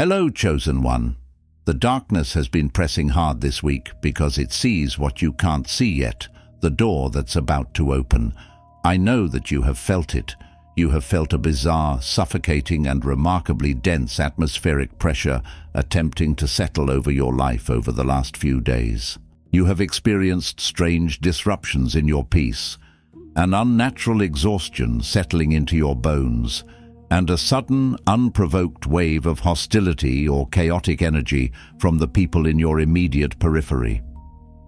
Hello, Chosen One. The darkness has been pressing hard this week because it sees what you can't see yet, the door that's about to open. I know that you have felt it. You have felt a bizarre, suffocating and remarkably dense atmospheric pressure attempting to settle over your life over the last few days. You have experienced strange disruptions in your peace, an unnatural exhaustion settling into your bones, and a sudden, unprovoked wave of hostility or chaotic energy from the people in your immediate periphery.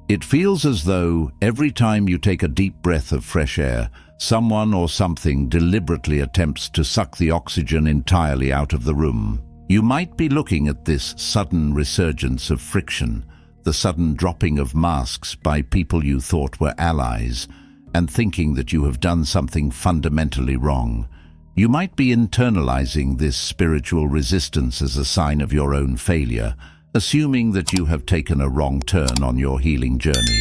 It feels as though every time you take a deep breath of fresh air, someone or something deliberately attempts to suck the oxygen entirely out of the room. You might be looking at this sudden resurgence of friction, the sudden dropping of masks by people you thought were allies, and thinking that you have done something fundamentally wrong. You might be internalizing this spiritual resistance as a sign of your own failure, assuming that you have taken a wrong turn on your healing journey.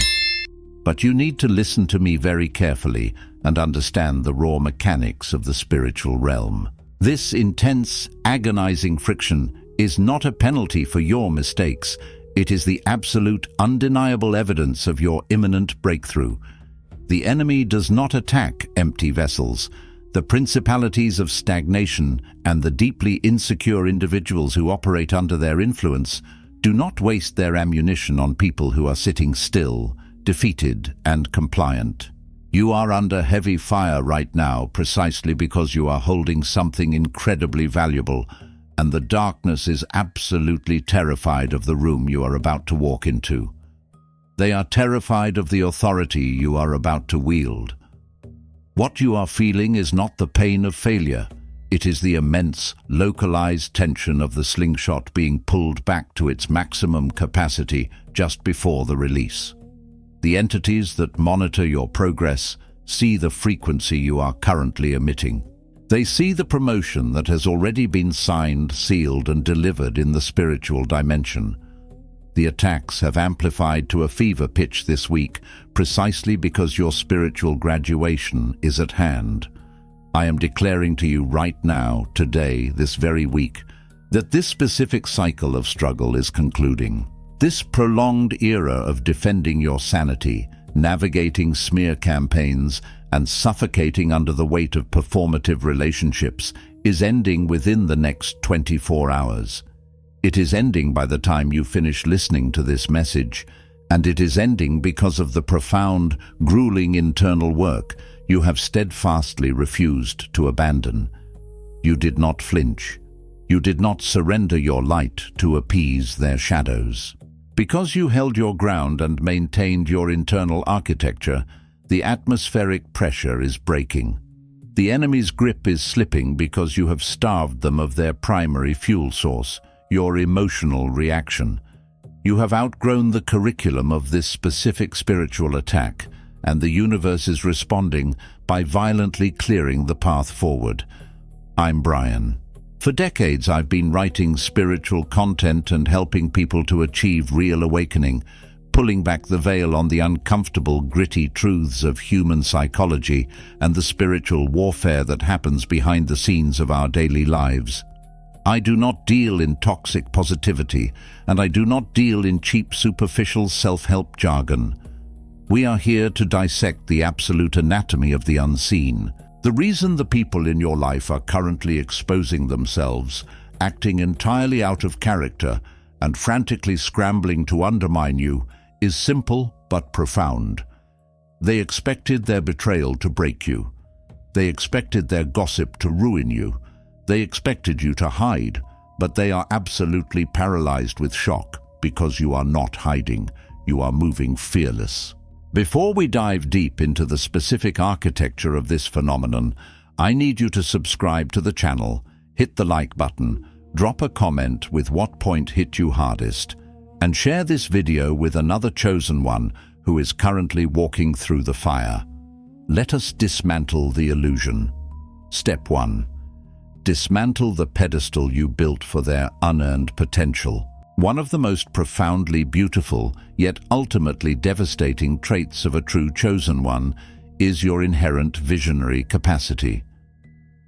But you need to listen to me very carefully and understand the raw mechanics of the spiritual realm. This intense, agonizing friction is not a penalty for your mistakes. It is the absolute, undeniable evidence of your imminent breakthrough. The enemy does not attack empty vessels. The principalities of stagnation and the deeply insecure individuals who operate under their influence do not waste their ammunition on people who are sitting still, defeated and compliant. You are under heavy fire right now precisely because you are holding something incredibly valuable, and the darkness is absolutely terrified of the room you are about to walk into. They are terrified of the authority you are about to wield. What you are feeling is not the pain of failure. It is the immense, localized tension of the slingshot being pulled back to its maximum capacity just before the release. The entities that monitor your progress see the frequency you are currently emitting. They see the promotion that has already been signed, sealed, and delivered in the spiritual dimension. The attacks have amplified to a fever pitch this week, precisely because your spiritual graduation is at hand. I am declaring to you right now, today, this very week, that this specific cycle of struggle is concluding. This prolonged era of defending your sanity, navigating smear campaigns, and suffocating under the weight of performative relationships is ending within the next 24 hours. It is ending by the time you finish listening to this message, and it is ending because of the profound, grueling internal work you have steadfastly refused to abandon. You did not flinch. You did not surrender your light to appease their shadows. Because you held your ground and maintained your internal architecture, the atmospheric pressure is breaking. The enemy's grip is slipping because you have starved them of their primary fuel source, your emotional reaction. You have outgrown the curriculum of this specific spiritual attack, and the universe is responding by violently clearing the path forward. I'm Brian. For decades I've been writing spiritual content and helping people to achieve real awakening, pulling back the veil on the uncomfortable, gritty truths of human psychology and the spiritual warfare that happens behind the scenes of our daily lives. I do not deal in toxic positivity, and I do not deal in cheap, superficial self-help jargon. We are here to dissect the absolute anatomy of the unseen. The reason the people in your life are currently exposing themselves, acting entirely out of character, and frantically scrambling to undermine you is simple but profound. They expected their betrayal to break you. They expected their gossip to ruin you. They expected you to hide, but they are absolutely paralyzed with shock because you are not hiding. You are moving fearless. Before we dive deep into the specific architecture of this phenomenon, I need you to subscribe to the channel, hit the like button, drop a comment with what point hit you hardest, and share this video with another chosen one who is currently walking through the fire. Let us dismantle the illusion. Step 1. Dismantle the pedestal you built for their unearned potential. One of the most profoundly beautiful, yet ultimately devastating traits of a true chosen one is your inherent visionary capacity.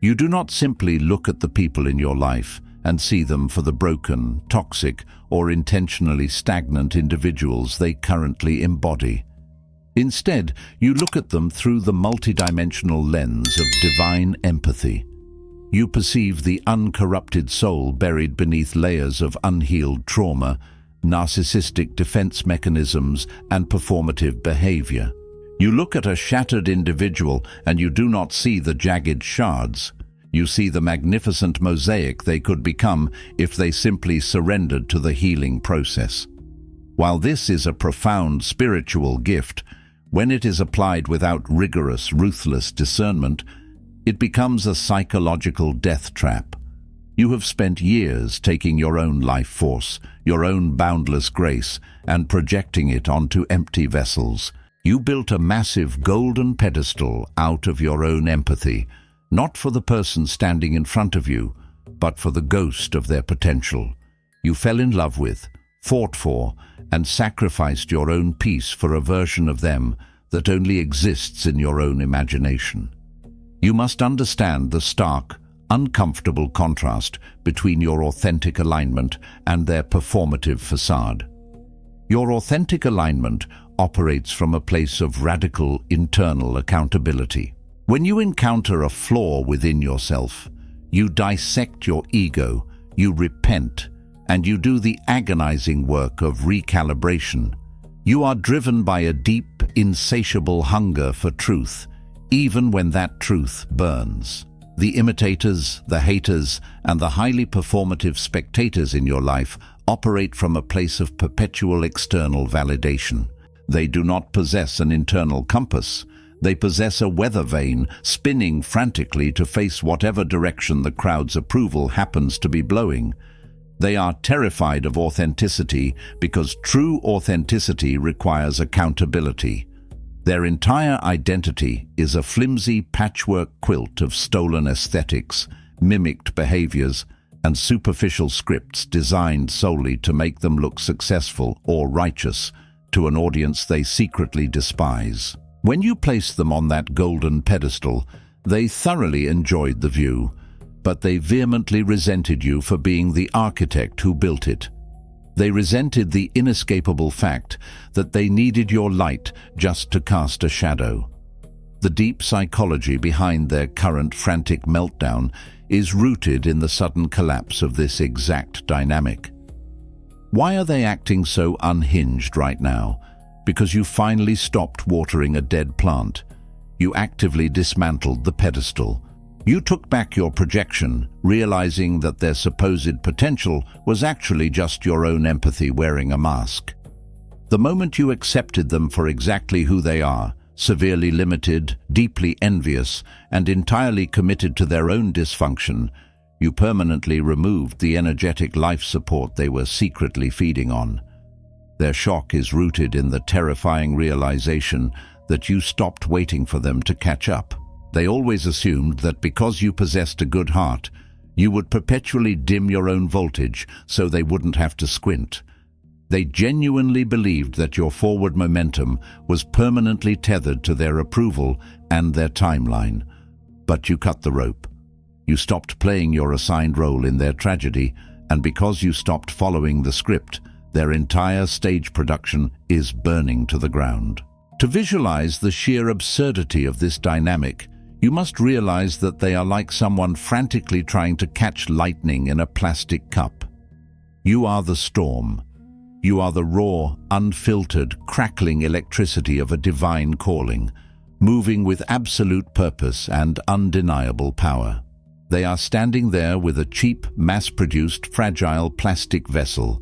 You do not simply look at the people in your life and see them for the broken, toxic, or intentionally stagnant individuals they currently embody. Instead, you look at them through the multidimensional lens of divine empathy. You perceive the uncorrupted soul buried beneath layers of unhealed trauma, narcissistic defense mechanisms, and performative behavior. You look at a shattered individual and you do not see the jagged shards. You see the magnificent mosaic they could become if they simply surrendered to the healing process. While this is a profound spiritual gift, when it is applied without rigorous, ruthless discernment, it becomes a psychological death trap. You have spent years taking your own life force, your own boundless grace, and projecting it onto empty vessels. You built a massive golden pedestal out of your own empathy, not for the person standing in front of you, but for the ghost of their potential. You fell in love with, fought for, and sacrificed your own peace for a version of them that only exists in your own imagination. You must understand the stark, uncomfortable contrast between your authentic alignment and their performative facade. Your authentic alignment operates from a place of radical internal accountability. When you encounter a flaw within yourself, you dissect your ego, you repent, and you do the agonizing work of recalibration. You are driven by a deep, insatiable hunger for truth, even when that truth burns. The imitators, the haters, and the highly performative spectators in your life operate from a place of perpetual external validation. They do not possess an internal compass. They possess a weather vane, spinning frantically to face whatever direction the crowd's approval happens to be blowing. They are terrified of authenticity because true authenticity requires accountability. Their entire identity is a flimsy patchwork quilt of stolen aesthetics, mimicked behaviors, and superficial scripts designed solely to make them look successful or righteous to an audience they secretly despise. When you placed them on that golden pedestal, they thoroughly enjoyed the view, but they vehemently resented you for being the architect who built it. They resented the inescapable fact that they needed your light just to cast a shadow. The deep psychology behind their current frantic meltdown is rooted in the sudden collapse of this exact dynamic. Why are they acting so unhinged right now? Because you finally stopped watering a dead plant. You actively dismantled the pedestal. You took back your projection, realizing that their supposed potential was actually just your own empathy wearing a mask. The moment you accepted them for exactly who they are, severely limited, deeply envious, and entirely committed to their own dysfunction, you permanently removed the energetic life support they were secretly feeding on. Their shock is rooted in the terrifying realization that you stopped waiting for them to catch up. They always assumed that because you possessed a good heart, you would perpetually dim your own voltage so they wouldn't have to squint. They genuinely believed that your forward momentum was permanently tethered to their approval and their timeline. But you cut the rope. You stopped playing your assigned role in their tragedy, and because you stopped following the script, their entire stage production is burning to the ground. To visualize the sheer absurdity of this dynamic, you must realize that they are like someone frantically trying to catch lightning in a plastic cup. You are the storm. You are the raw, unfiltered, crackling electricity of a divine calling, moving with absolute purpose and undeniable power. They are standing there with a cheap, mass-produced, fragile plastic vessel,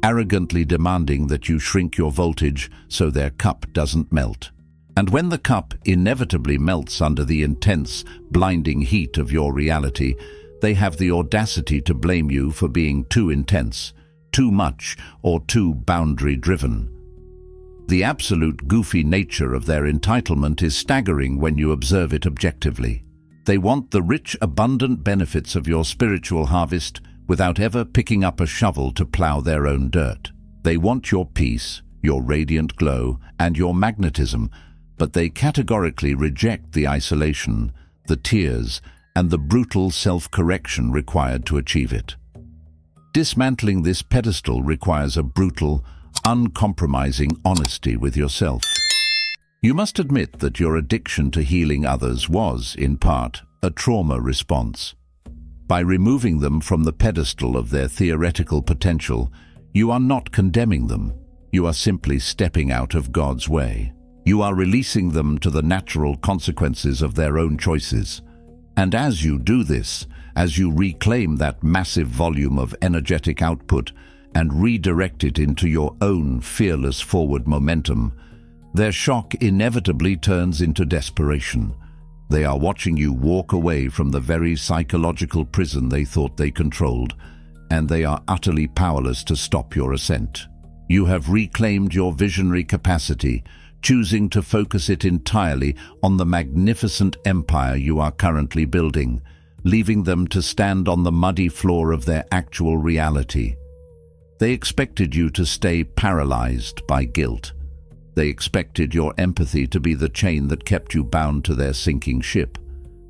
arrogantly demanding that you shrink your voltage so their cup doesn't melt. And when the cup inevitably melts under the intense, blinding heat of your reality, they have the audacity to blame you for being too intense, too much, or too boundary-driven. The absolute goofy nature of their entitlement is staggering when you observe it objectively. They want the rich, abundant benefits of your spiritual harvest without ever picking up a shovel to plow their own dirt. They want your peace, your radiant glow, and your magnetism, but they categorically reject the isolation, the tears, and the brutal self-correction required to achieve it. Dismantling this pedestal requires a brutal, uncompromising honesty with yourself. You must admit that your addiction to healing others was, in part, a trauma response. By removing them from the pedestal of their theoretical potential, you are not condemning them. You are simply stepping out of God's way. You are releasing them to the natural consequences of their own choices. And as you do this, as you reclaim that massive volume of energetic output and redirect it into your own fearless forward momentum, their shock inevitably turns into desperation. They are watching you walk away from the very psychological prison they thought they controlled, and they are utterly powerless to stop your ascent. You have reclaimed your visionary capacity, choosing to focus it entirely on the magnificent empire you are currently building, leaving them to stand on the muddy floor of their actual reality. They expected you to stay paralyzed by guilt. They expected your empathy to be the chain that kept you bound to their sinking ship.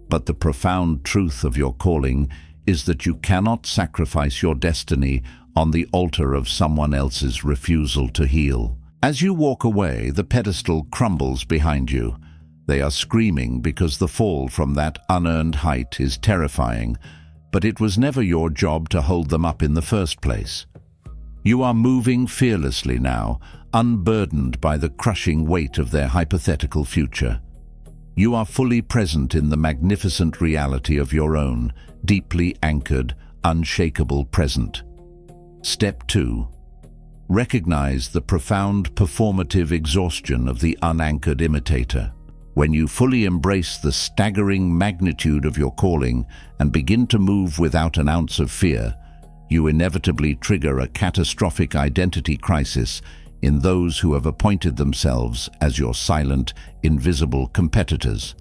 But the profound truth of your calling is that you cannot sacrifice your destiny on the altar of someone else's refusal to heal. As you walk away, the pedestal crumbles behind you. They are screaming because the fall from that unearned height is terrifying, but it was never your job to hold them up in the first place. You are moving fearlessly now, unburdened by the crushing weight of their hypothetical future. You are fully present in the magnificent reality of your own, deeply anchored, unshakable present. Step 2. Recognize the profound performative exhaustion of the unanchored imitator. When you fully embrace the staggering magnitude of your calling and begin to move without an ounce of fear, you inevitably trigger a catastrophic identity crisis in those who have appointed themselves as your silent, invisible competitors.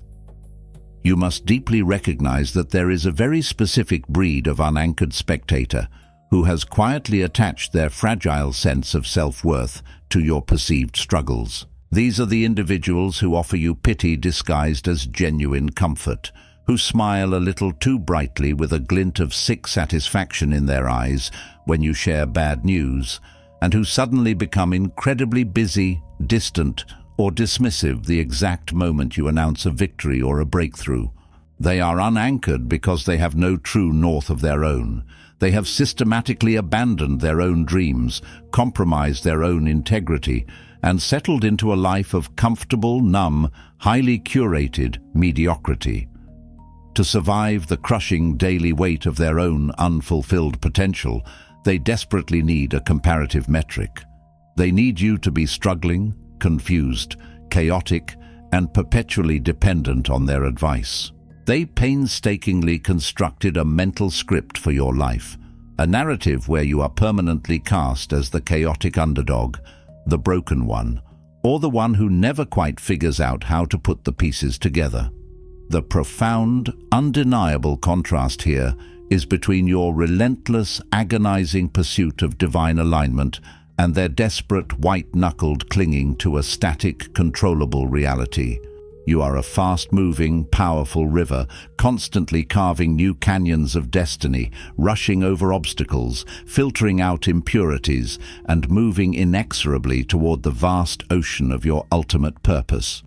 You must deeply recognize that there is a very specific breed of unanchored spectator who has quietly attached their fragile sense of self-worth to your perceived struggles. These are the individuals who offer you pity disguised as genuine comfort, who smile a little too brightly with a glint of sick satisfaction in their eyes when you share bad news, and who suddenly become incredibly busy, distant, or dismissive the exact moment you announce a victory or a breakthrough. They are unanchored because they have no true north of their own. They have systematically abandoned their own dreams, compromised their own integrity, and settled into a life of comfortable, numb, highly curated mediocrity. To survive the crushing daily weight of their own unfulfilled potential, they desperately need a comparative metric. They need you to be struggling, confused, chaotic, and perpetually dependent on their advice. They painstakingly constructed a mental script for your life, a narrative where you are permanently cast as the chaotic underdog, the broken one, or the one who never quite figures out how to put the pieces together. The profound, undeniable contrast here is between your relentless, agonizing pursuit of divine alignment and their desperate, white-knuckled clinging to a static, controllable reality. You are a fast-moving, powerful river, constantly carving new canyons of destiny, rushing over obstacles, filtering out impurities, and moving inexorably toward the vast ocean of your ultimate purpose.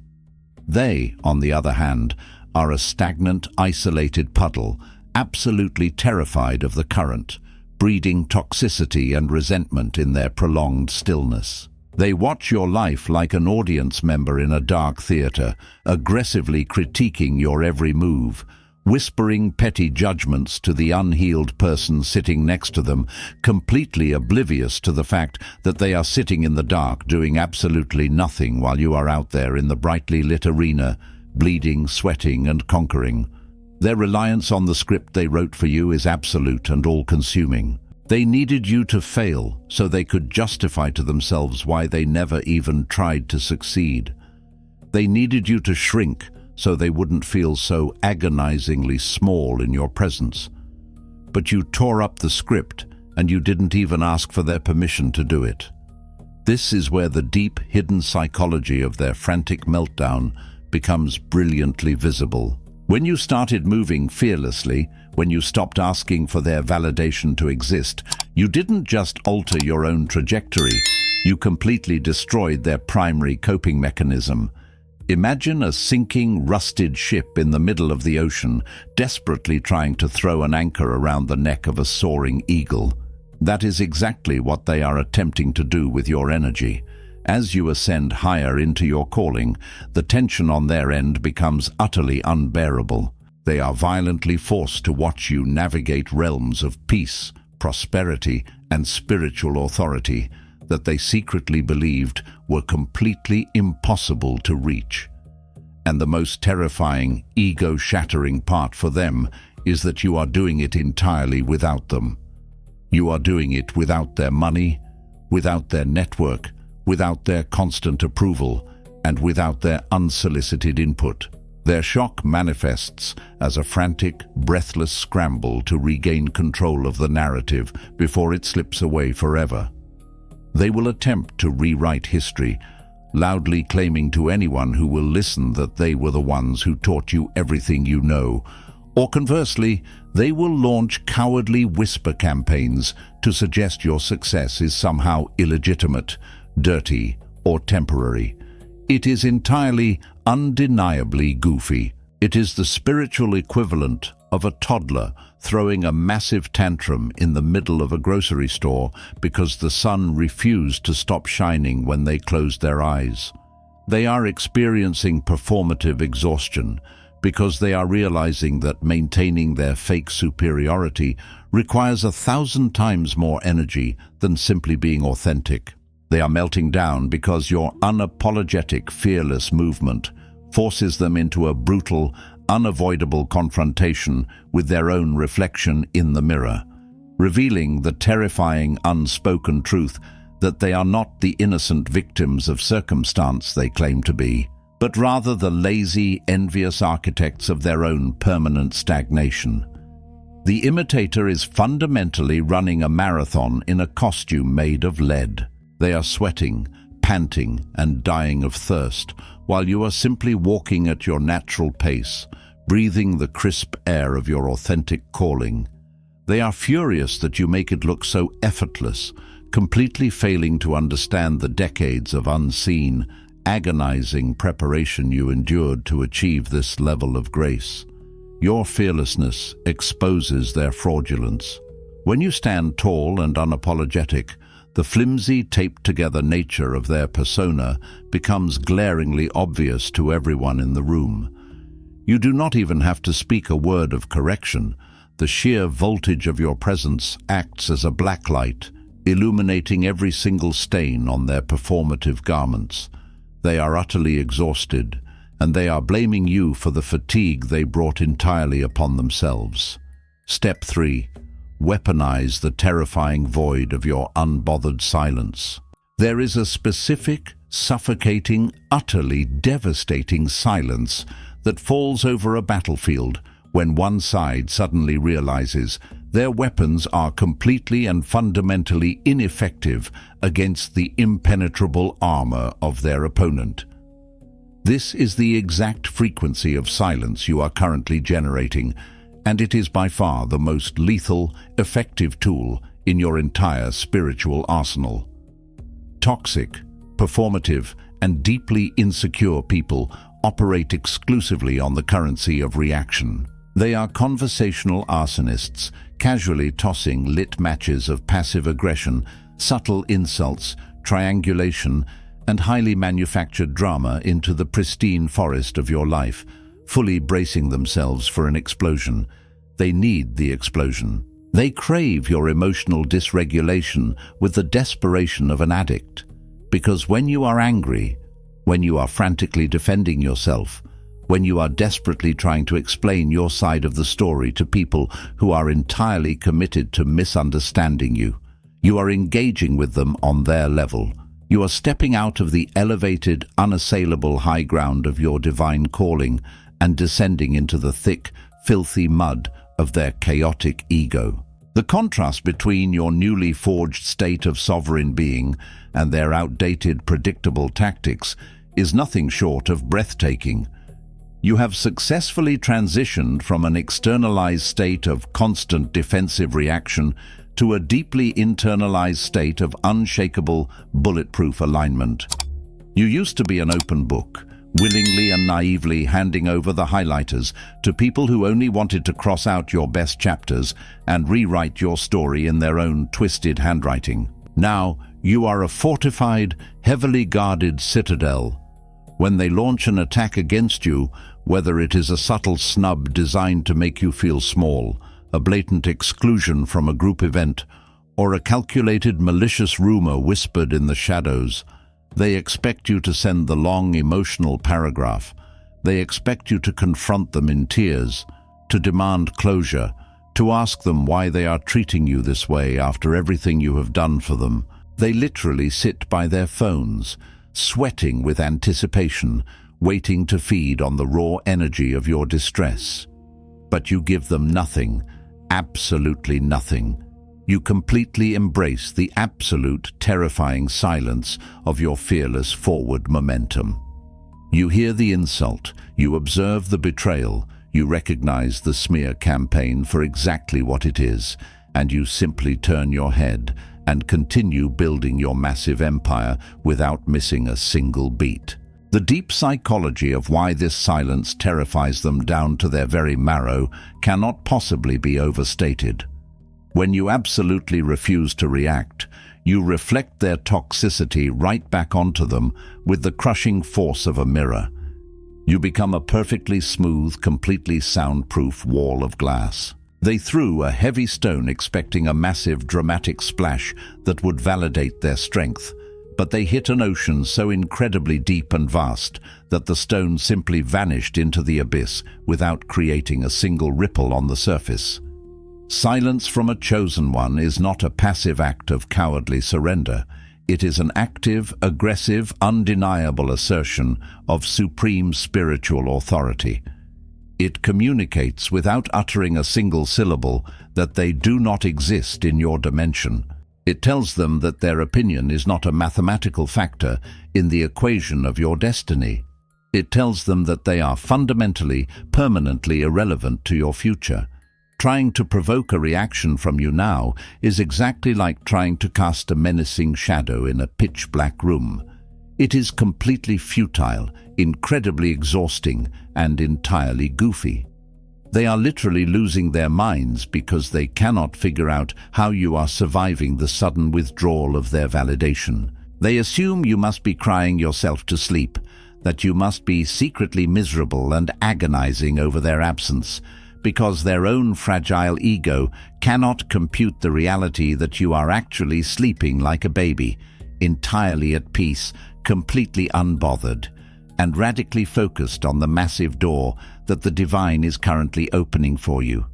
They, on the other hand, are a stagnant, isolated puddle, absolutely terrified of the current, breeding toxicity and resentment in their prolonged stillness. They watch your life like an audience member in a dark theater, aggressively critiquing your every move, whispering petty judgments to the unhealed person sitting next to them, completely oblivious to the fact that they are sitting in the dark doing absolutely nothing while you are out there in the brightly lit arena, bleeding, sweating, and conquering. Their reliance on the script they wrote for you is absolute and all-consuming. They needed you to fail so they could justify to themselves why they never even tried to succeed. They needed you to shrink so they wouldn't feel so agonizingly small in your presence. But you tore up the script, and you didn't even ask for their permission to do it. This is where the deep, hidden psychology of their frantic meltdown becomes brilliantly visible. When you started moving fearlessly, when you stopped asking for their validation to exist, You didn't just alter your own trajectory, you completely destroyed their primary coping mechanism. Imagine a sinking, rusted ship in the middle of the ocean, desperately trying to throw an anchor around the neck of a soaring eagle. That is exactly what they are attempting to do with your energy. As you ascend higher into your calling, the tension on their end becomes utterly unbearable. They are violently forced to watch you navigate realms of peace, prosperity, and spiritual authority that they secretly believed were completely impossible to reach. And the most terrifying, ego-shattering part for them is that you are doing it entirely without them. You are doing it without their money, without their network, without their constant approval, and without their unsolicited input. Their shock manifests as a frantic, breathless scramble to regain control of the narrative before it slips away forever. They will attempt to rewrite history, loudly claiming to anyone who will listen that they were the ones who taught you everything you know, or conversely, they will launch cowardly whisper campaigns to suggest your success is somehow illegitimate, dirty, or temporary. It is entirely, undeniably goofy. It is the spiritual equivalent of a toddler throwing a massive tantrum in the middle of a grocery store because the sun refused to stop shining when they closed their eyes. They are experiencing performative exhaustion because they are realizing that maintaining their fake superiority requires 1,000 times more energy than simply being authentic. They are melting down because your unapologetic, fearless movement forces them into a brutal, unavoidable confrontation with their own reflection in the mirror, revealing the terrifying, unspoken truth that they are not the innocent victims of circumstance they claim to be, but rather the lazy, envious architects of their own permanent stagnation. The imitator is fundamentally running a marathon in a costume made of lead. They are sweating, panting, and dying of thirst, while you are simply walking at your natural pace, breathing the crisp air of your authentic calling. They are furious that you make it look so effortless, completely failing to understand the decades of unseen, agonizing preparation you endured to achieve this level of grace. Your fearlessness exposes their fraudulence. When you stand tall and unapologetic, the flimsy, taped-together nature of their persona becomes glaringly obvious to everyone in the room. You do not even have to speak a word of correction. The sheer voltage of your presence acts as a blacklight, illuminating every single stain on their performative garments. They are utterly exhausted, and they are blaming you for the fatigue they brought entirely upon themselves. Step 3. Weaponize the terrifying void of your unbothered silence. There is a specific, suffocating, utterly devastating silence that falls over a battlefield when one side suddenly realizes their weapons are completely and fundamentally ineffective against the impenetrable armor of their opponent. This is the exact frequency of silence you are currently generating, and it is by far the most lethal, effective tool in your entire spiritual arsenal. Toxic, performative, and deeply insecure people operate exclusively on the currency of reaction. They are conversational arsonists, casually tossing lit matches of passive aggression, subtle insults, triangulation, and highly manufactured drama into the pristine forest of your life, fully bracing themselves for an explosion. They need the explosion. They crave your emotional dysregulation with the desperation of an addict. Because when you are angry, when you are frantically defending yourself, when you are desperately trying to explain your side of the story to people who are entirely committed to misunderstanding you, you are engaging with them on their level. You are stepping out of the elevated, unassailable high ground of your divine calling and descending into the thick, filthy mud of their chaotic ego. The contrast between your newly forged state of sovereign being and their outdated, predictable tactics is nothing short of breathtaking. You have successfully transitioned from an externalized state of constant defensive reaction to a deeply internalized state of unshakable, bulletproof alignment. You used to be an open book, willingly and naively handing over the highlighters to people who only wanted to cross out your best chapters and rewrite your story in their own twisted handwriting. Now, you are a fortified, heavily guarded citadel. When they launch an attack against you, whether it is a subtle snub designed to make you feel small, a blatant exclusion from a group event, or a calculated malicious rumor whispered in the shadows, they expect you to send the long emotional paragraph. They expect you to confront them in tears, to demand closure, to ask them why they are treating you this way after everything you have done for them. They literally sit by their phones, sweating with anticipation, waiting to feed on the raw energy of your distress. But you give them nothing, absolutely nothing. You completely embrace the absolute, terrifying silence of your fearless forward momentum. You hear the insult, you observe the betrayal, you recognize the smear campaign for exactly what it is, and you simply turn your head and continue building your massive empire without missing a single beat. The deep psychology of why this silence terrifies them down to their very marrow cannot possibly be overstated. When you absolutely refuse to react, you reflect their toxicity right back onto them with the crushing force of a mirror. You become a perfectly smooth, completely soundproof wall of glass. They threw a heavy stone expecting a massive, dramatic splash that would validate their strength, but they hit an ocean so incredibly deep and vast that the stone simply vanished into the abyss without creating a single ripple on the surface. Silence from a chosen one is not a passive act of cowardly surrender. It is an active, aggressive, undeniable assertion of supreme spiritual authority. It communicates without uttering a single syllable that they do not exist in your dimension. It tells them that their opinion is not a mathematical factor in the equation of your destiny. It tells them that they are fundamentally, permanently irrelevant to your future. Trying to provoke a reaction from you now is exactly like trying to cast a menacing shadow in a pitch-black room. It is completely futile, incredibly exhausting, and entirely goofy. They are literally losing their minds because they cannot figure out how you are surviving the sudden withdrawal of their validation. They assume you must be crying yourself to sleep, that you must be secretly miserable and agonizing over their absence, because their own fragile ego cannot compute the reality that you are actually sleeping like a baby, entirely at peace, completely unbothered, and radically focused on the massive door that the divine is currently opening for you.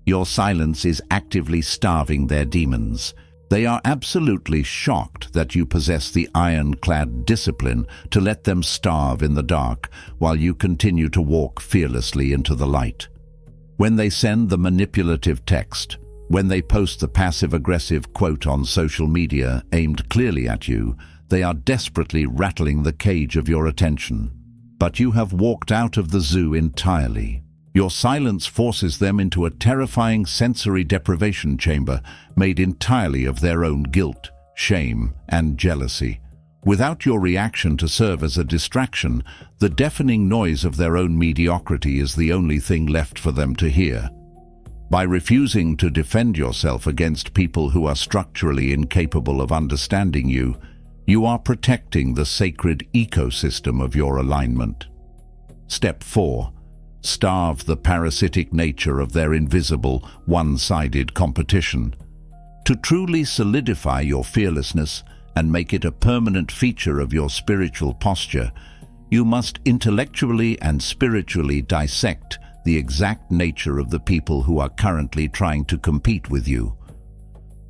Your silence is actively starving their demons. They are absolutely shocked that you possess the ironclad discipline to let them starve in the dark while you continue to walk fearlessly into the light. When they send the manipulative text, when they post the passive-aggressive quote on social media aimed clearly at you, they are desperately rattling the cage of your attention. But you have walked out of the zoo entirely. Your silence forces them into a terrifying sensory deprivation chamber made entirely of their own guilt, shame, and jealousy. Without your reaction to serve as a distraction, the deafening noise of their own mediocrity is the only thing left for them to hear. By refusing to defend yourself against people who are structurally incapable of understanding you, you are protecting the sacred ecosystem of your alignment. Step 4. Starve the parasitic nature of their invisible, one-sided competition. To truly solidify your fearlessness and make it a permanent feature of your spiritual posture, you must intellectually and spiritually dissect the exact nature of the people who are currently trying to compete with you.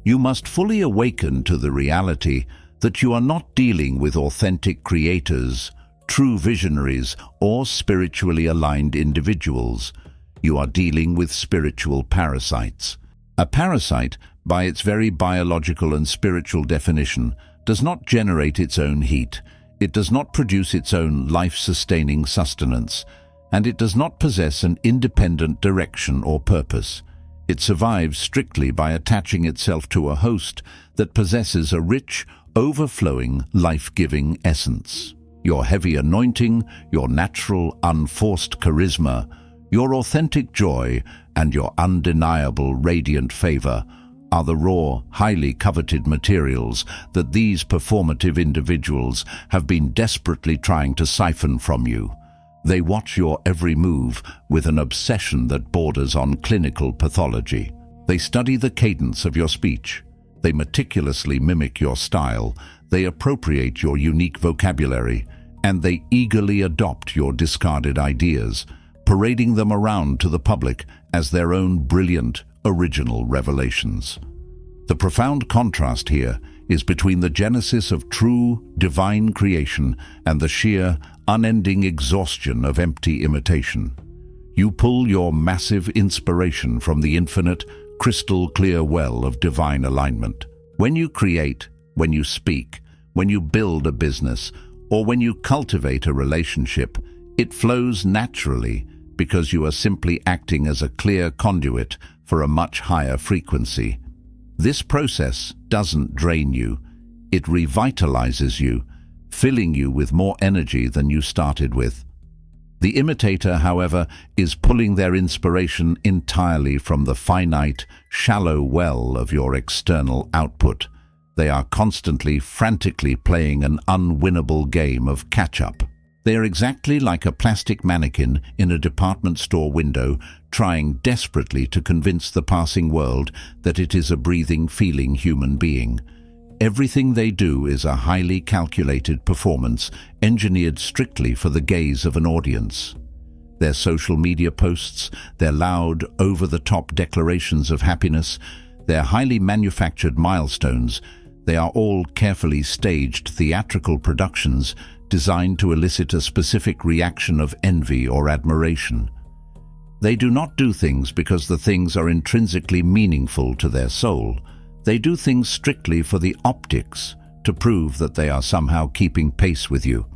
You must fully awaken to the reality that you are not dealing with authentic creators, true visionaries, or spiritually aligned individuals. You are dealing with spiritual parasites. A parasite, by its very biological and spiritual definition, does not generate its own heat, it does not produce its own life-sustaining sustenance, and it does not possess an independent direction or purpose. It survives strictly by attaching itself to a host that possesses a rich, overflowing, life-giving essence. Your heavy anointing, your natural, unforced charisma, your authentic joy, and your undeniable radiant favor are the raw, highly coveted materials that these performative individuals have been desperately trying to siphon from you. They watch your every move with an obsession that borders on clinical pathology. They study the cadence of your speech. They meticulously mimic your style. They appropriate your unique vocabulary, and they eagerly adopt your discarded ideas, parading them around to the public as their own brilliant, original revelations. The profound contrast here is between the genesis of true, divine creation and the sheer, unending exhaustion of empty imitation. You pull your massive inspiration from the infinite, crystal-clear well of divine alignment. When you create, when you speak, when you build a business, or when you cultivate a relationship, it flows naturally because you are simply acting as a clear conduit for a much higher frequency. This process doesn't drain you, it revitalizes you, filling you with more energy than you started with. The imitator, however, is pulling their inspiration entirely from the finite, shallow well of your external output. They are constantly, frantically playing an unwinnable game of catch-up. They are exactly like a plastic mannequin in a department store window, trying desperately to convince the passing world that it is a breathing, feeling human being. Everything they do is a highly calculated performance, engineered strictly for the gaze of an audience. Their social media posts, their loud, over-the-top declarations of happiness, their highly manufactured milestones, they are all carefully staged theatrical productions designed to elicit a specific reaction of envy or admiration. They do not do things because the things are intrinsically meaningful to their soul. They do things strictly for the optics, to prove that they are somehow keeping pace with you.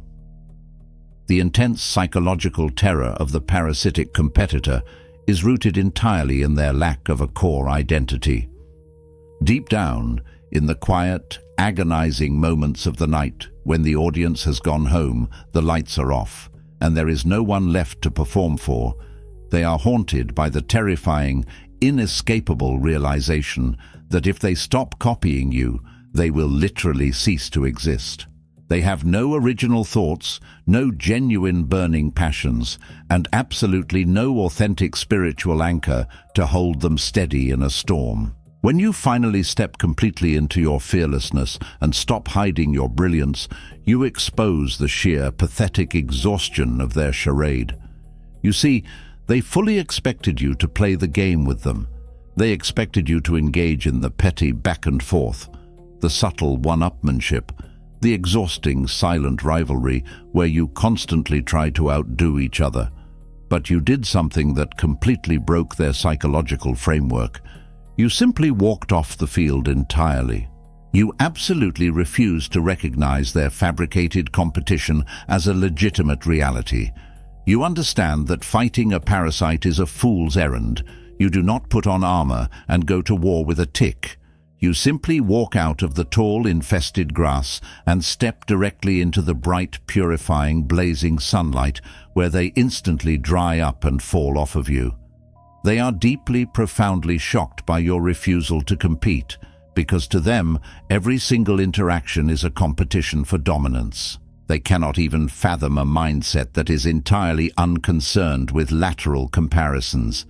The intense psychological terror of the parasitic competitor is rooted entirely in their lack of a core identity. Deep down, in the quiet, agonizing moments of the night, when the audience has gone home, the lights are off, and there is no one left to perform for, they are haunted by the terrifying, inescapable realization that if they stop copying you, they will literally cease to exist. They have no original thoughts, no genuine burning passions, and absolutely no authentic spiritual anchor to hold them steady in a storm. When you finally step completely into your fearlessness and stop hiding your brilliance, you expose the sheer, pathetic exhaustion of their charade. You see, they fully expected you to play the game with them. They expected you to engage in the petty back and forth, the subtle one-upmanship, the exhausting silent rivalry where you constantly try to outdo each other. But you did something that completely broke their psychological framework. You simply walked off the field entirely. You absolutely refused to recognize their fabricated competition as a legitimate reality. You understand that fighting a parasite is a fool's errand. You do not put on armor and go to war with a tick. You simply walk out of the tall, infested grass and step directly into the bright, purifying, blazing sunlight where they instantly dry up and fall off of you. They are deeply, profoundly shocked by your refusal to compete, because to them, every single interaction is a competition for dominance. They cannot even fathom a mindset that is entirely unconcerned with lateral comparisons.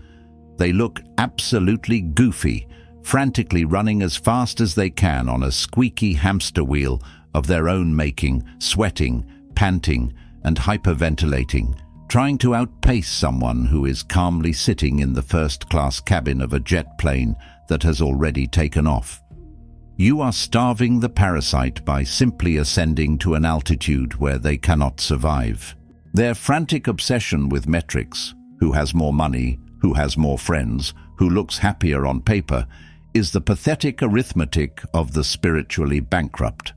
They look absolutely goofy, frantically running as fast as they can on a squeaky hamster wheel of their own making, sweating, panting, and hyperventilating, trying to outpace someone who is calmly sitting in the first-class cabin of a jet plane that has already taken off. You are starving the parasite by simply ascending to an altitude where they cannot survive. Their frantic obsession with metrics, who has more money, who has more friends, who looks happier on paper, is the pathetic arithmetic of the spiritually bankrupt.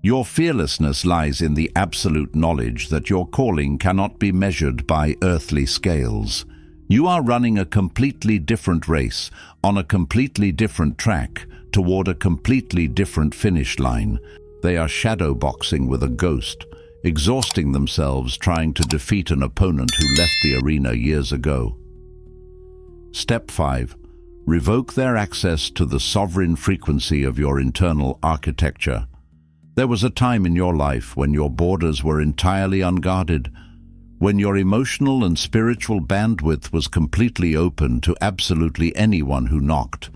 Your fearlessness lies in the absolute knowledge that your calling cannot be measured by earthly scales. You are running a completely different race, on a completely different track, toward a completely different finish line. They are shadow boxing with a ghost, exhausting themselves trying to defeat an opponent who left the arena years ago. Step 5. Revoke their access to the sovereign frequency of your internal architecture. There was a time in your life when your borders were entirely unguarded, when your emotional and spiritual bandwidth was completely open to absolutely anyone who knocked,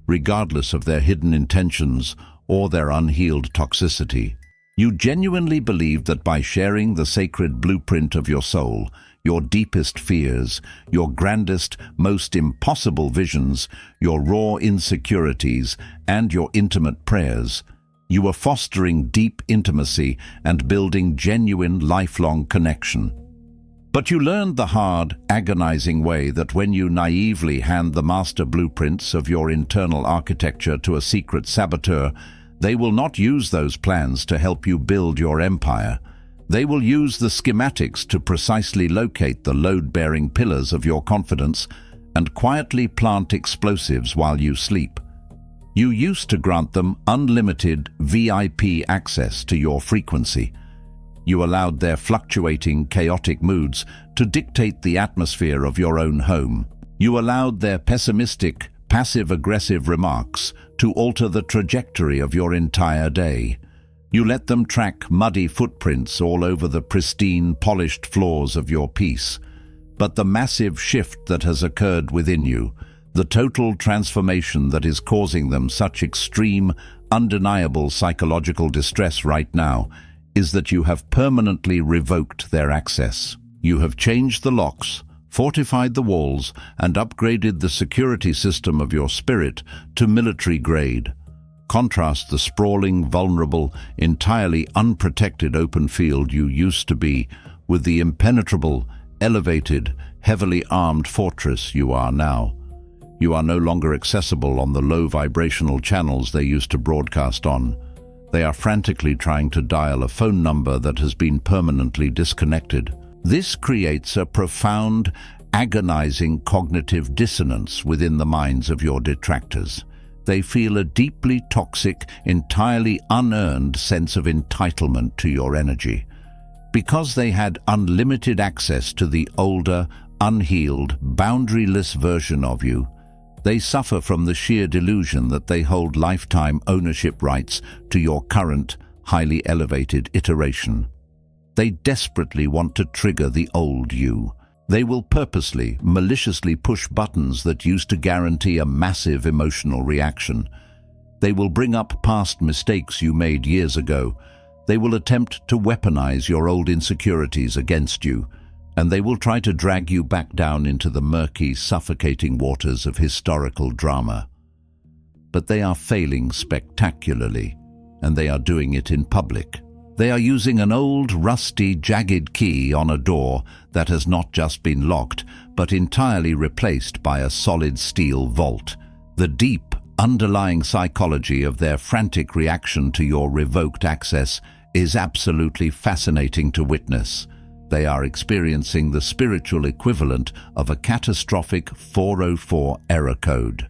regardless of their hidden intentions or their unhealed toxicity. You genuinely believed that by sharing the sacred blueprint of your soul, your deepest fears, your grandest, most impossible visions, your raw insecurities, and your intimate prayers, you were fostering deep intimacy and building genuine, lifelong connection. But you learned the hard, agonizing way that when you naively hand the master blueprints of your internal architecture to a secret saboteur, they will not use those plans to help you build your empire. They will use the schematics to precisely locate the load-bearing pillars of your confidence and quietly plant explosives while you sleep. You used to grant them unlimited VIP access to your frequency. You allowed their fluctuating, chaotic moods to dictate the atmosphere of your own home. You allowed their pessimistic, passive-aggressive remarks to alter the trajectory of your entire day. You let them track muddy footprints all over the pristine, polished floors of your peace. But the massive shift that has occurred within you, the total transformation that is causing them such extreme, undeniable psychological distress right now, is that you have permanently revoked their access. You have changed the locks, fortified the walls, and upgraded the security system of your spirit to military grade. Contrast the sprawling, vulnerable, entirely unprotected open field you used to be with the impenetrable, elevated, heavily armed fortress you are now. You are no longer accessible on the low vibrational channels they used to broadcast on. They are frantically trying to dial a phone number that has been permanently disconnected. This creates a profound, agonizing cognitive dissonance within the minds of your detractors. They feel a deeply toxic, entirely unearned sense of entitlement to your energy. Because they had unlimited access to the older, unhealed, boundaryless version of you, they suffer from the sheer delusion that they hold lifetime ownership rights to your current, highly elevated iteration. They desperately want to trigger the old you. They will purposely, maliciously push buttons that used to guarantee a massive emotional reaction. They will bring up past mistakes you made years ago. They will attempt to weaponize your old insecurities against you, and they will try to drag you back down into the murky, suffocating waters of historical drama. But they are failing spectacularly, and they are doing it in public. They are using an old, rusty, jagged key on a door that has not just been locked, but entirely replaced by a solid steel vault. The deep, underlying psychology of their frantic reaction to your revoked access is absolutely fascinating to witness. They are experiencing the spiritual equivalent of a catastrophic 404 error code.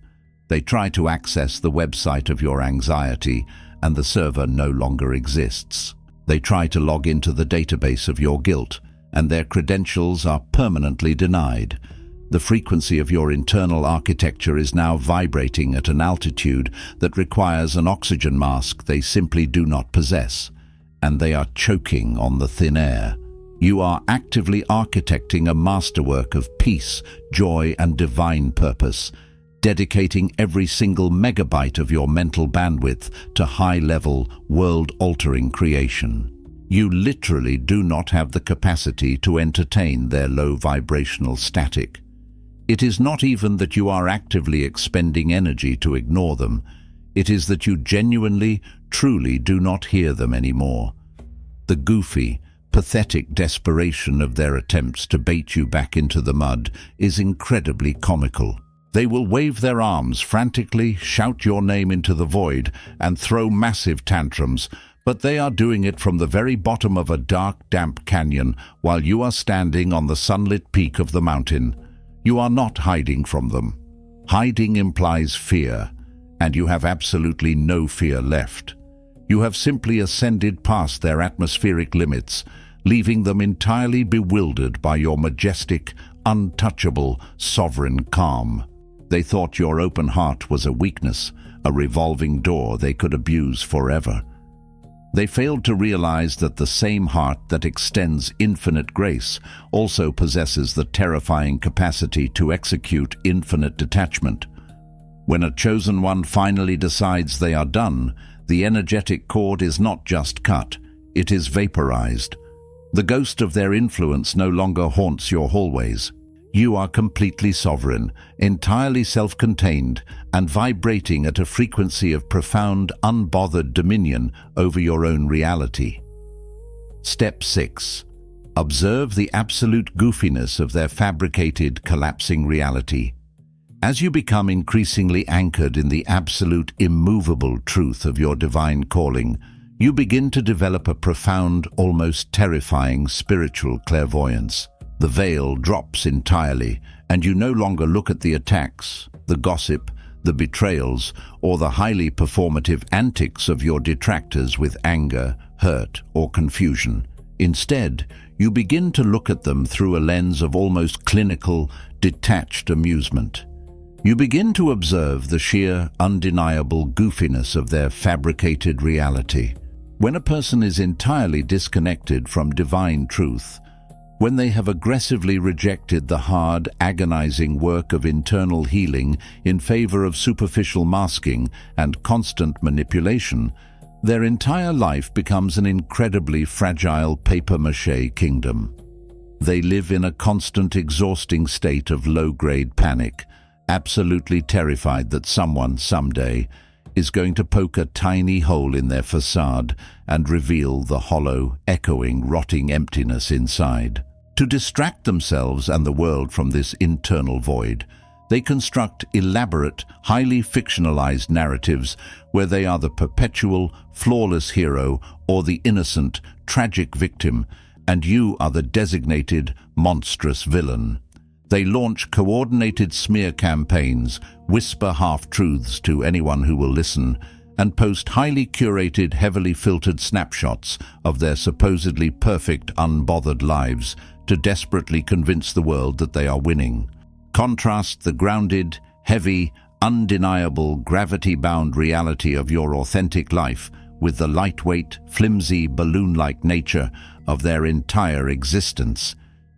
They try to access the website of your anxiety, and the server no longer exists. They try to log into the database of your guilt, and their credentials are permanently denied. The frequency of your internal architecture is now vibrating at an altitude that requires an oxygen mask they simply do not possess, and they are choking on the thin air. You are actively architecting a masterwork of peace, joy, and divine purpose, dedicating every single megabyte of your mental bandwidth to high-level, world-altering creation. You literally do not have the capacity to entertain their low-vibrational static. It is not even that you are actively expending energy to ignore them. It is that you genuinely, truly do not hear them anymore. The goofy, pathetic desperation of their attempts to bait you back into the mud is incredibly comical. They will wave their arms frantically, shout your name into the void, and throw massive tantrums, but they are doing it from the very bottom of a dark, damp canyon while you are standing on the sunlit peak of the mountain. You are not hiding from them. Hiding implies fear, and you have absolutely no fear left. You have simply ascended past their atmospheric limits, leaving them entirely bewildered by your majestic, untouchable, sovereign calm. They thought your open heart was a weakness, a revolving door they could abuse forever. They failed to realize that the same heart that extends infinite grace also possesses the terrifying capacity to execute infinite detachment. When a chosen one finally decides they are done, the energetic cord is not just cut, it is vaporized. The ghost of their influence no longer haunts your hallways. You are completely sovereign, entirely self-contained, and vibrating at a frequency of profound, unbothered dominion over your own reality. Step 6. Observe the absolute goofiness of their fabricated, collapsing reality. As you become increasingly anchored in the absolute, immovable truth of your divine calling, you begin to develop a profound, almost terrifying spiritual clairvoyance. The veil drops entirely, and you no longer look at the attacks, the gossip, the betrayals, or the highly performative antics of your detractors with anger, hurt, or confusion. Instead, you begin to look at them through a lens of almost clinical, detached amusement. You begin to observe the sheer, undeniable goofiness of their fabricated reality. When a person is entirely disconnected from divine truth, when they have aggressively rejected the hard, agonizing work of internal healing in favor of superficial masking and constant manipulation, their entire life becomes an incredibly fragile papier-mâché kingdom. They live in a constant, exhausting state of low-grade panic, absolutely terrified that someone, someday, is going to poke a tiny hole in their facade and reveal the hollow, echoing, rotting emptiness inside. To distract themselves and the world from this internal void, they construct elaborate, highly fictionalized narratives where they are the perpetual, flawless hero or the innocent, tragic victim, and you are the designated, monstrous villain. They launch coordinated smear campaigns, whisper half-truths to anyone who will listen, and post highly curated, heavily filtered snapshots of their supposedly perfect, unbothered lives to desperately convince the world that they are winning. Contrast the grounded, heavy, undeniable, gravity-bound reality of your authentic life with the lightweight, flimsy, balloon-like nature of their entire existence.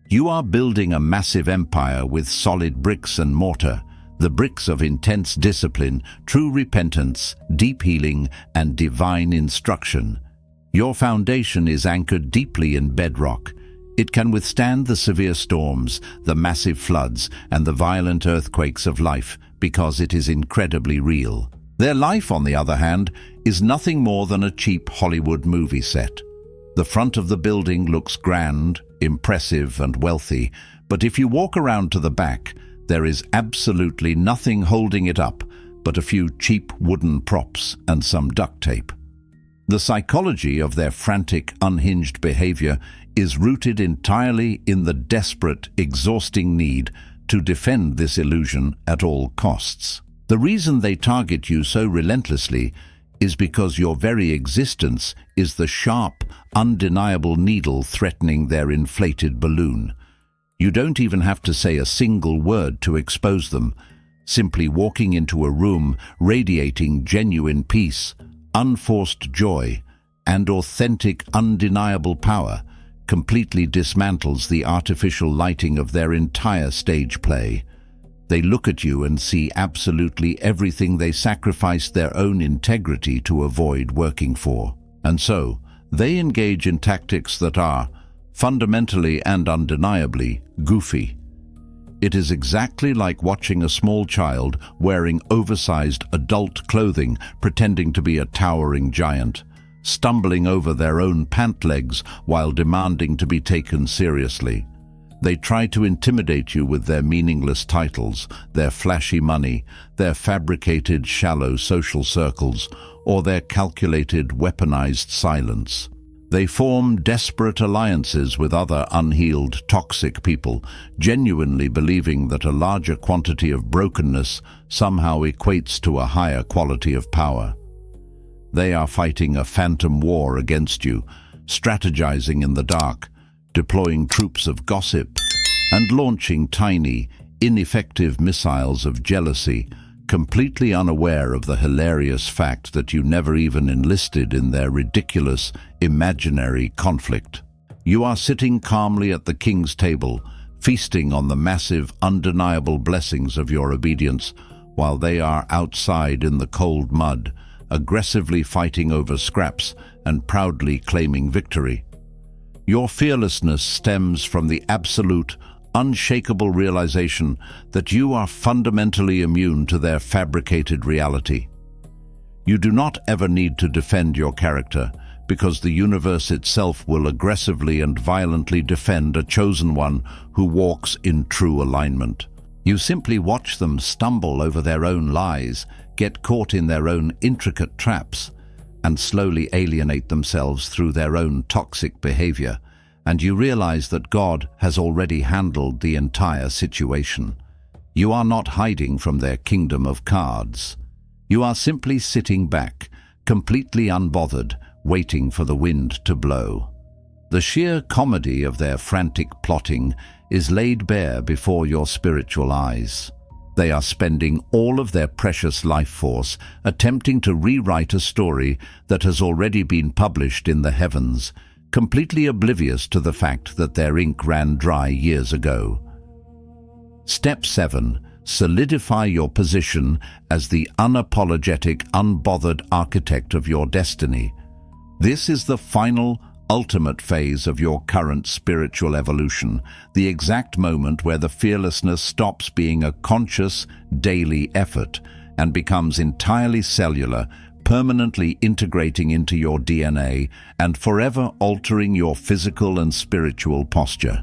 You are building a massive empire with solid bricks and mortar, the bricks of intense discipline, true repentance, deep healing, and divine instruction. Your foundation is anchored deeply in bedrock. It can withstand the severe storms, the massive floods, and the violent earthquakes of life because it is incredibly real. Their life, on the other hand, is nothing more than a cheap Hollywood movie set. The front of the building looks grand, impressive, and wealthy, but if you walk around to the back, there is absolutely nothing holding it up but a few cheap wooden props and some duct tape. The psychology of their frantic, unhinged behavior is rooted entirely in the desperate, exhausting need to defend this illusion at all costs. The reason they target you so relentlessly is because your very existence is the sharp, undeniable needle threatening their inflated balloon. You don't even have to say a single word to expose them. Simply walking into a room radiating genuine peace, unforced joy, and authentic, undeniable power completely dismantles the artificial lighting of their entire stage play. They look at you and see absolutely everything they sacrificed their own integrity to avoid working for. And so, they engage in tactics that are, fundamentally and undeniably, goofy. It is exactly like watching a small child wearing oversized adult clothing pretending to be a towering giant, stumbling over their own pant legs while demanding to be taken seriously. They try to intimidate you with their meaningless titles, their flashy money, their fabricated shallow social circles, or their calculated weaponized silence. They form desperate alliances with other unhealed, toxic people, genuinely believing that a larger quantity of brokenness somehow equates to a higher quality of power. They are fighting a phantom war against you, strategizing in the dark, deploying troops of gossip, and launching tiny, ineffective missiles of jealousy, completely unaware of the hilarious fact that you never even enlisted in their ridiculous, imaginary conflict. You are sitting calmly at the king's table, feasting on the massive, undeniable blessings of your obedience, while they are outside in the cold mud, aggressively fighting over scraps and proudly claiming victory. Your fearlessness stems from the absolute, unshakable realization that you are fundamentally immune to their fabricated reality. You do not ever need to defend your character, because the universe itself will aggressively and violently defend a chosen one who walks in true alignment. You simply watch them stumble over their own lies, get caught in their own intricate traps, and slowly alienate themselves through their own toxic behavior, and you realize that God has already handled the entire situation. You are not hiding from their kingdom of cards. You are simply sitting back, completely unbothered, waiting for the wind to blow. The sheer comedy of their frantic plotting is laid bare before your spiritual eyes. They are spending all of their precious life force attempting to rewrite a story that has already been published in the heavens, completely oblivious to the fact that their ink ran dry years ago. Step 7. Solidify your position as the unapologetic, unbothered architect of your destiny. This is the final, ultimate phase of your current spiritual evolution, the exact moment where the fearlessness stops being a conscious, daily effort and becomes entirely cellular, permanently integrating into your DNA and forever altering your physical and spiritual posture.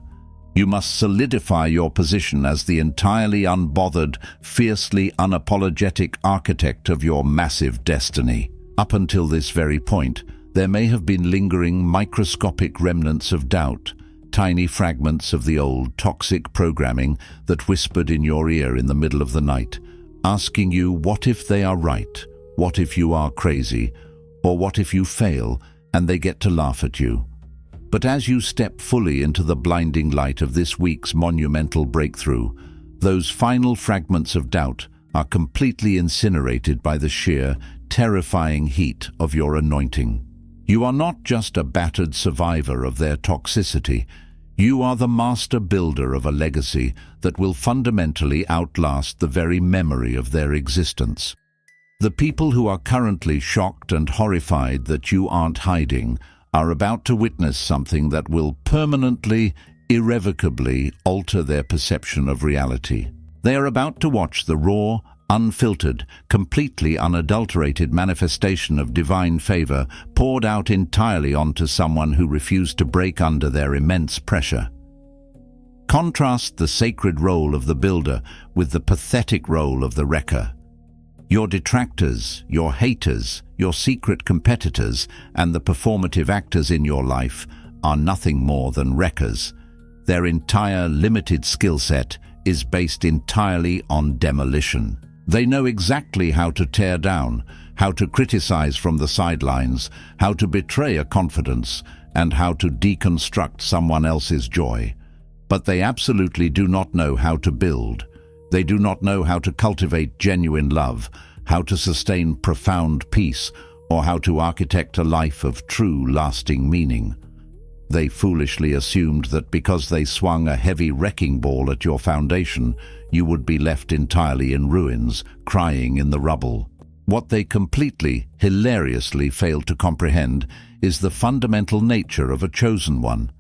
You must solidify your position as the entirely unbothered, fiercely unapologetic architect of your massive destiny. Up until this very point, there may have been lingering microscopic remnants of doubt, tiny fragments of the old toxic programming that whispered in your ear in the middle of the night, asking you what if they are right, what if you are crazy, or what if you fail and they get to laugh at you. But as you step fully into the blinding light of this week's monumental breakthrough, those final fragments of doubt are completely incinerated by the sheer, terrifying heat of your anointing. You are not just a battered survivor of their toxicity. You are the master builder of a legacy that will fundamentally outlast the very memory of their existence. The people who are currently shocked and horrified that you aren't hiding are about to witness something that will permanently, irrevocably alter their perception of reality. They are about to watch the raw, unfiltered, completely unadulterated manifestation of divine favor poured out entirely onto someone who refused to break under their immense pressure. Contrast the sacred role of the builder with the pathetic role of the wrecker. Your detractors, your haters, your secret competitors, and the performative actors in your life are nothing more than wreckers. Their entire limited skill set is based entirely on demolition. They know exactly how to tear down, how to criticize from the sidelines, how to betray a confidence, and how to deconstruct someone else's joy. But they absolutely do not know how to build. They do not know how to cultivate genuine love, how to sustain profound peace, or how to architect a life of true, lasting meaning. They foolishly assumed that because they swung a heavy wrecking ball at your foundation, you would be left entirely in ruins, crying in the rubble. What they completely, hilariously failed to comprehend is the fundamental nature of a chosen one.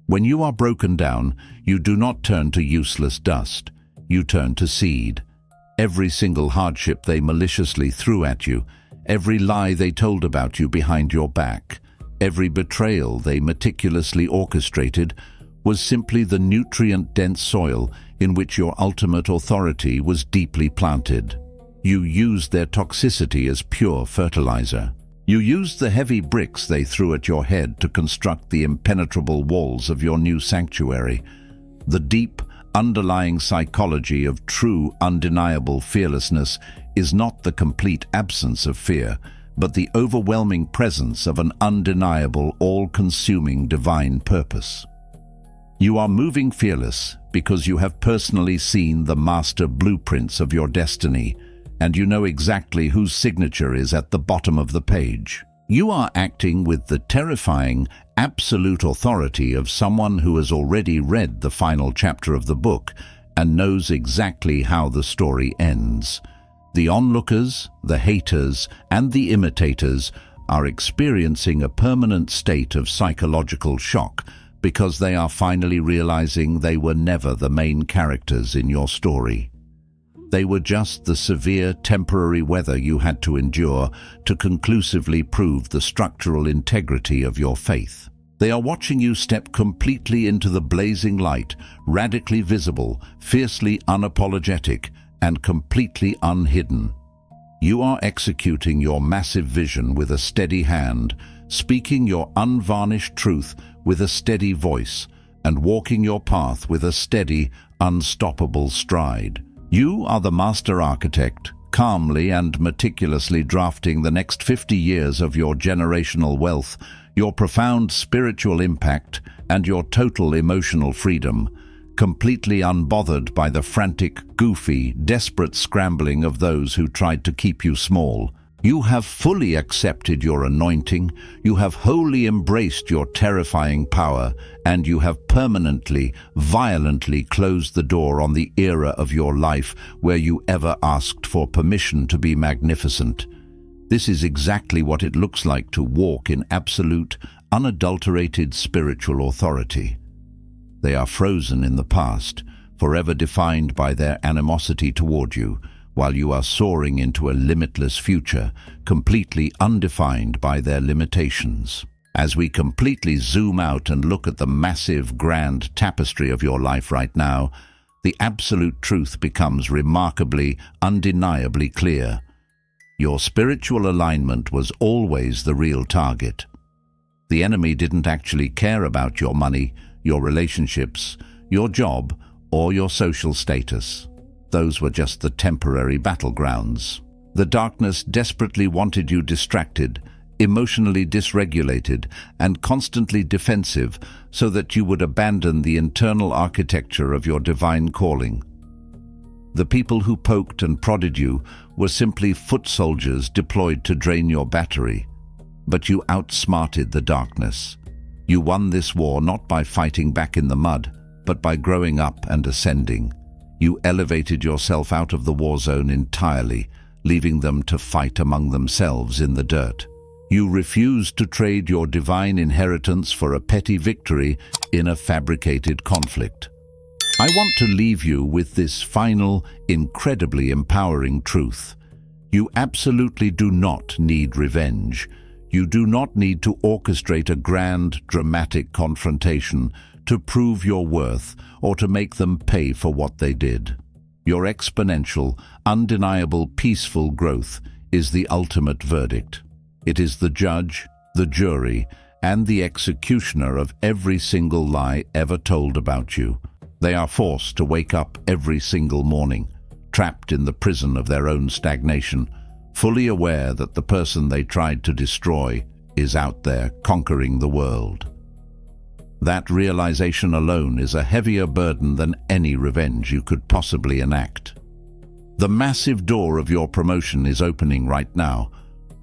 When you are broken down, you do not turn to useless dust. You turn to seed. Every single hardship they maliciously threw at you, every lie they told about you behind your back, every betrayal they meticulously orchestrated was simply the nutrient-dense soil in which your ultimate authority was deeply planted. You used their toxicity as pure fertilizer. You used the heavy bricks they threw at your head to construct the impenetrable walls of your new sanctuary. The deep, underlying psychology of true, undeniable fearlessness is not the complete absence of fear, but the overwhelming presence of an undeniable, all-consuming divine purpose. You are moving fearless because you have personally seen the master blueprints of your destiny, and you know exactly whose signature is at the bottom of the page. You are acting with the terrifying, absolute authority of someone who has already read the final chapter of the book and knows exactly how the story ends. The onlookers, the haters, and the imitators are experiencing a permanent state of psychological shock because they are finally realizing they were never the main characters in your story. They were just the severe temporary weather you had to endure to conclusively prove the structural integrity of your faith. They are watching you step completely into the blazing light, radically visible, fiercely unapologetic, and completely unhidden. You are executing your massive vision with a steady hand, speaking your unvarnished truth with a steady voice, and walking your path with a steady, unstoppable stride. You are the master architect, calmly and meticulously drafting the next 50 years of your generational wealth, your profound spiritual impact, and your total emotional freedom, completely unbothered by the frantic, goofy, desperate scrambling of those who tried to keep you small. You have fully accepted your anointing, you have wholly embraced your terrifying power, and you have permanently, violently closed the door on the era of your life where you ever asked for permission to be magnificent. This is exactly what it looks like to walk in absolute, unadulterated spiritual authority. They are frozen in the past, forever defined by their animosity toward you, while you are soaring into a limitless future, completely undefined by their limitations. As we completely zoom out and look at the massive, grand tapestry of your life right now, the absolute truth becomes remarkably, undeniably clear. Your spiritual alignment was always the real target. The enemy didn't actually care about your money, your relationships, your job, or your social status. Those were just the temporary battlegrounds. The darkness desperately wanted you distracted, emotionally dysregulated, and constantly defensive so that you would abandon the internal architecture of your divine calling. The people who poked and prodded you were simply foot soldiers deployed to drain your battery. But you outsmarted the darkness. You won this war not by fighting back in the mud, but by growing up and ascending. You elevated yourself out of the war zone entirely, leaving them to fight among themselves in the dirt. You refused to trade your divine inheritance for a petty victory in a fabricated conflict. I want to leave you with this final, incredibly empowering truth. You absolutely do not need revenge. You do not need to orchestrate a grand, dramatic confrontation to prove your worth or to make them pay for what they did. Your exponential, undeniable, peaceful growth is the ultimate verdict. It is the judge, the jury, and the executioner of every single lie ever told about you. They are forced to wake up every single morning, trapped in the prison of their own stagnation, fully aware that the person they tried to destroy is out there conquering the world. That realization alone is a heavier burden than any revenge you could possibly enact. The massive door of your promotion is opening right now.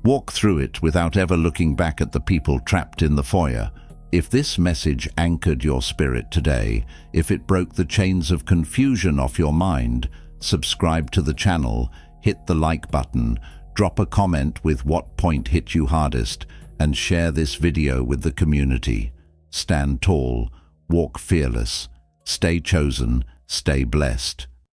Walk through it without ever looking back at the people trapped in the foyer. If this message anchored your spirit today, if it broke the chains of confusion off your mind, subscribe to the channel, hit the like button, drop a comment with what point hit you hardest, and share this video with the community. Stand tall, walk fearless, stay chosen, stay blessed.